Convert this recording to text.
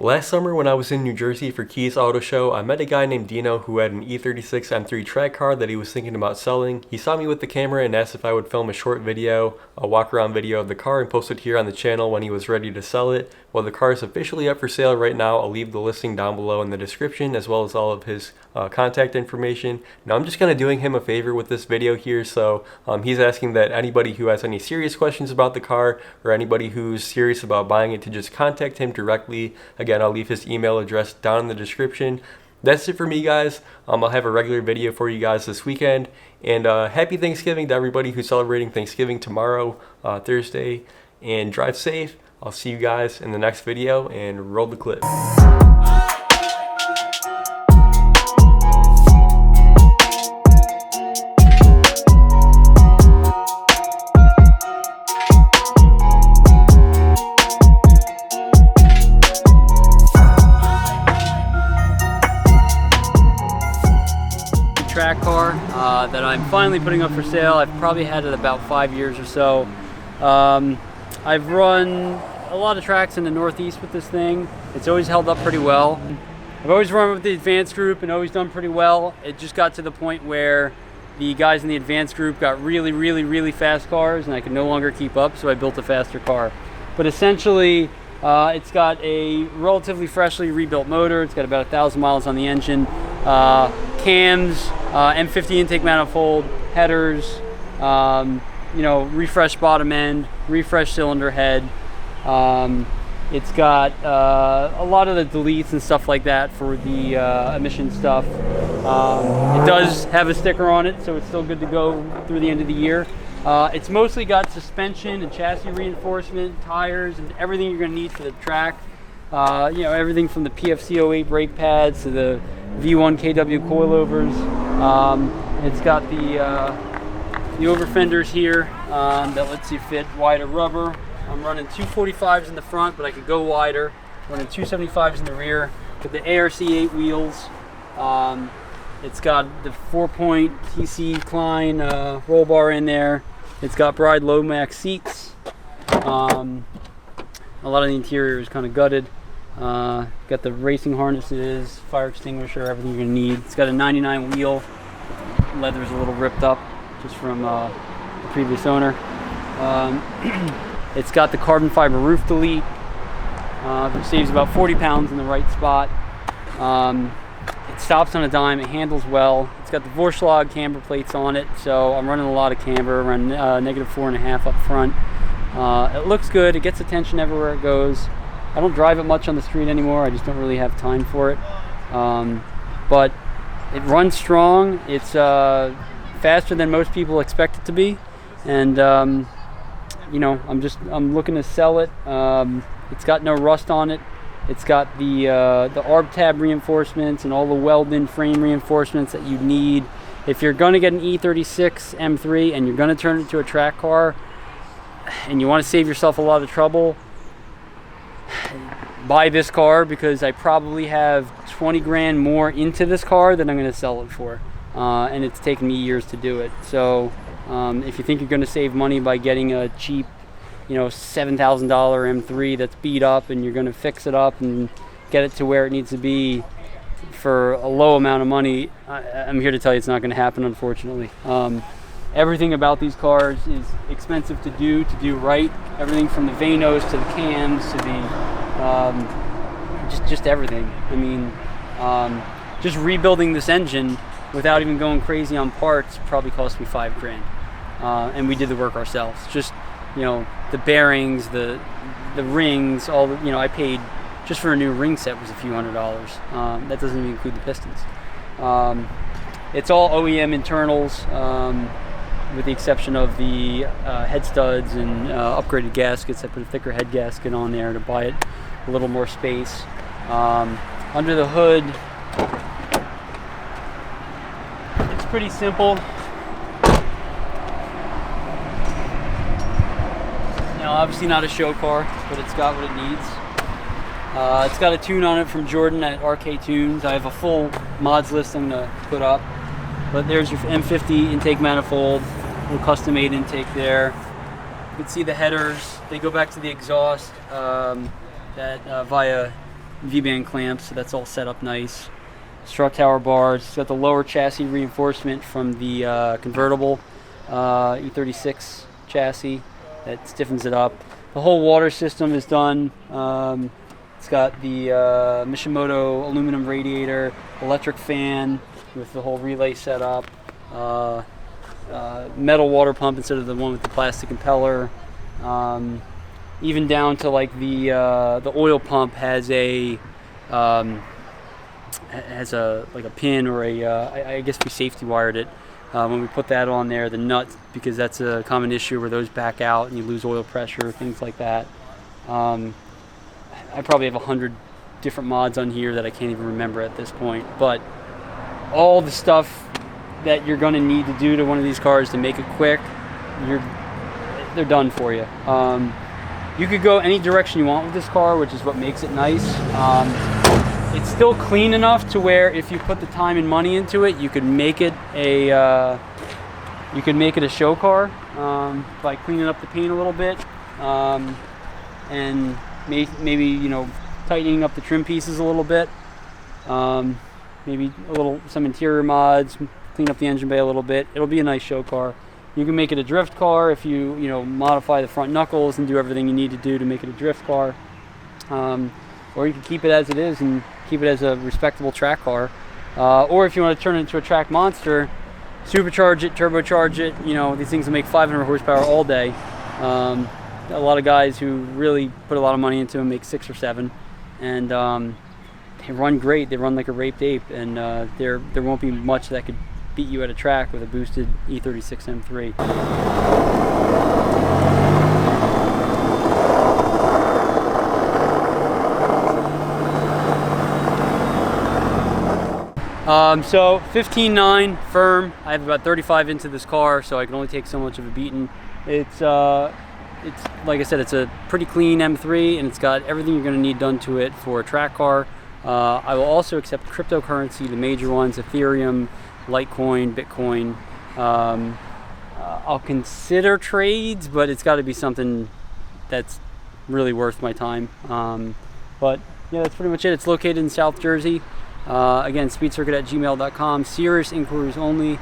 Last summer when I was in New Jersey for Key's Auto Show, I met a guy named Dino who had an E36 M3 track car that he was thinking about selling. He saw me with the camera and asked if I would film a short video, a walk around video of the car and post it here on the channel when he was ready to sell it. Well, the car is officially up for sale right now. I'll leave the listing down below in the description as well as all of his contact information. Now I'm just kind of doing him a favor with this video here, so he's asking that anybody who has any serious questions about the car or anybody who's serious about buying it to just contact him directly. Again, I'll leave his email address down in the description. That's it for me, guys. I'll have a regular video for you guys this weekend. And happy Thanksgiving to everybody who's celebrating Thanksgiving tomorrow, Thursday. And drive safe. I'll see you guys in the next video, and roll the clip. Track car that I'm finally putting up for sale. I've probably had it about 5 years or so. I've run a lot of tracks in the Northeast with this thing. It's always held up pretty well. I've always run with the advanced group and always done pretty well. It just got to the point where the guys in the advanced group got really fast cars and I could no longer keep up, so I built a faster car. But essentially, it's got a relatively freshly rebuilt motor. It's got about 1,000 miles on the engine. Cams, M50 intake manifold, headers, refreshed bottom end, refreshed cylinder head. It's got a lot of the deletes and stuff like that for the emission stuff. It does have a sticker on it, so it's still good to go through the end of the year. It's mostly got suspension and chassis reinforcement, tires, and everything you're going to need for the track. Everything from the PFC08 brake pads to the V1 KW coilovers. It's got the over fenders here that lets you fit wider rubber. I'm running 245s in the front, but I could go wider. Running 275s in the rear with the ARC8 wheels. It's got the 4-point TC Klein roll bar in there. It's got Bride Lomax seats. A lot of the interior is kind of gutted. Got the racing harnesses, fire extinguisher, everything you're gonna need. It's got a 99 wheel. Leather's a little ripped up just from the previous owner. It's got the carbon fiber roof delete, which saves about 40 pounds in the right spot. It stops on a dime, it handles well. It's got the Vorschlag camber plates on it, so I'm running a lot of camber, around -4.5 up front. It looks good, it gets attention everywhere it goes. I don't drive it much on the street anymore, I just don't really have time for it. But it runs strong, it's faster than most people expect it to be, and I'm looking to sell it. It's got no rust on it. It's got the ARB tab reinforcements and all the weld-in frame reinforcements that you need. If you're going to get an E36 M3 and you're going to turn it into a track car and you want to save yourself a lot of trouble, buy this car, because I probably have 20 grand more into this car than I'm going to sell it for. And it's taken me years to do it. So if you think you're going to save money by getting a cheap $7,000 M3 that's beat up and you're going to fix it up and get it to where it needs to be for a low amount of money, I'm here to tell you it's not going to happen, unfortunately. Everything about these cars is expensive to do right. Everything from the vanos to the cams to the just everything. I mean, just rebuilding this engine without even going crazy on parts probably cost me $5 grand, and we did the work ourselves. Just the bearings, the rings, all the, I paid just for a new ring set was a few $100s. That doesn't even include the pistons. It's all OEM internals, with the exception of the head studs and upgraded gaskets. I put a thicker head gasket on there to buy it a little more space. Under the hood, it's pretty simple. Obviously not a show car, but it's got what it needs. It's got a tune on it from Jordan at RK Tunes. I have a full mods list I'm going to put up. But there's your M50 intake manifold, little custom made intake there. You can see the headers, they go back to the exhaust via V-band clamps, so that's all set up nice. Strut tower bars. It's got the lower chassis reinforcement from the convertible E36 chassis that stiffens it up. The whole water system is done. It's got the Mishimoto aluminum radiator, electric fan with the whole relay set up, metal water pump instead of the one with the plastic impeller. Even down to like the oil pump has a like a pin or I guess we safety wired it when we put that on there, the nut, because that's a common issue where those back out and you lose oil pressure, things like that. I probably have 100 different mods on here that I can't even remember at this point, but all the stuff that you're going to need to do to one of these cars to make it quick, they're done for you. You could go any direction you want with this car, which is what makes it nice. It's still clean enough to where if you put the time and money into it, you could make it a show car by cleaning up the paint a little bit and maybe tightening up the trim pieces a little bit. Maybe some interior mods, clean up the engine bay a little bit. It'll be a nice show car. You can make it a drift car if you modify the front knuckles and do everything you need to do to make it a drift car. Or you can keep it as it is and keep it as a respectable track car. Or if you want to turn it into a track monster, supercharge it, turbocharge it. These things will make 500 horsepower all day. A lot of guys who really put a lot of money into them make 6 or 7, and they run great. They run like a raped ape, and there won't be much that could beat you at a track with a boosted E36 M3. So 15.9 firm. I have about 35 into this car, so I can only take so much of a beating. It's like I said, it's a pretty clean M3, and it's got everything you're going to need done to it for a track car. I will also accept cryptocurrency, the major ones, Ethereum, Litecoin, Bitcoin. I'll consider trades, but it's got to be something that's really worth my time. But yeah, that's pretty much it. It's located in South Jersey. Again, speedcircuit@gmail.com. Serious inquiries only.